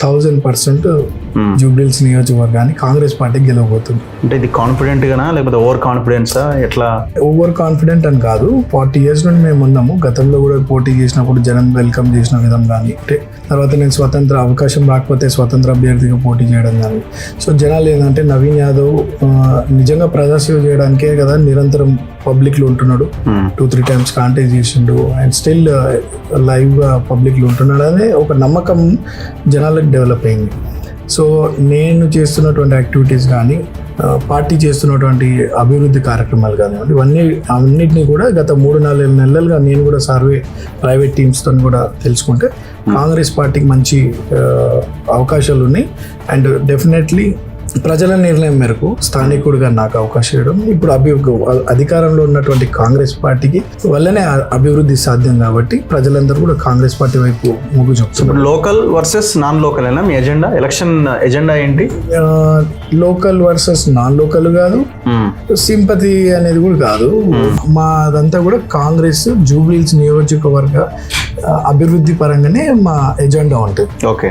1000% జూబ్లీహిల్స్ నియోజకవర్గాన్ని కాంగ్రెస్ పార్టీ గెలవబోతుంది. అంటే ఇది కాన్ఫిడెంట్ గానా లేకపోతే ఓవర్ కాన్ఫిడెన్సా ఎట్లా? ఓవర్ కాన్ఫిడెంట్ అని కాదు, 40 years నుండి మేము ఉన్నాము. గతంలో కూడా పోటీ చేసినప్పుడు జనం వెల్కమ్ చేసిన విధం కానీ, అంటే తర్వాత నేను స్వతంత్ర అవకాశం రాకపోతే స్వతంత్ర అభ్యర్థిగా పోటీ చేయడం కానీ. సో జనాలు ఏంటంటే నవీన్ యాదవ్ నిజంగా ప్రజాసేవ చేయడానికే కదా నిరంతరం పబ్లిక్లో ఉంటున్నాడు. 2-3 times కాంటాక్ట్ చేసిండు అండ్ స్టిల్ లైవ్గా పబ్లిక్లో ఉంటున్నాడు అనే ఒక నమ్మకం జనాలకు డెవలప్ అయింది. సో నేను చేస్తున్నటువంటి యాక్టివిటీస్ కానీ, పార్టీ చేస్తున్నటువంటి అభివృద్ధి కార్యక్రమాలు కానివ్వండి, అన్నిటినీ కూడా గత 3-4 నెలలుగా నేను కూడా సర్వే ప్రైవేట్ టీమ్స్తో కూడా తెలుసుకుంటే కాంగ్రెస్ పార్టీకి మంచి అవకాశాలు ఉన్నాయి. అండ్ డెఫినెట్లీ ప్రజల నిర్ణయం మేరకు స్థానికుడిగా నాకు అవకాశం ఇవ్వడం, ఇప్పుడు అధికారంలో ఉన్నటువంటి కాంగ్రెస్ పార్టీకి వల్లనే అభివృద్ధి సాధ్యం కాబట్టి ప్రజలందరూ కూడా కాంగ్రెస్ పార్టీ వైపు మొగ్గు చూపుతున్నారు. లోకల్ వర్సెస్ నాన్ లోకల్ అయినా మీ ఎజెండా, ఎలక్షన్ ఎజెండా ఏంటి? లోకల్ వర్సెస్ నాన్ లోకల్ కాదు, సింపతి అనేది కూడా కాదు. మాదంతా కూడా కాంగ్రెస్ జూబ్లీహిల్స్ నియోజకవర్గ అభివృద్ధి పరంగానే మా ఎజెండా ఉంటుంది. ఓకే.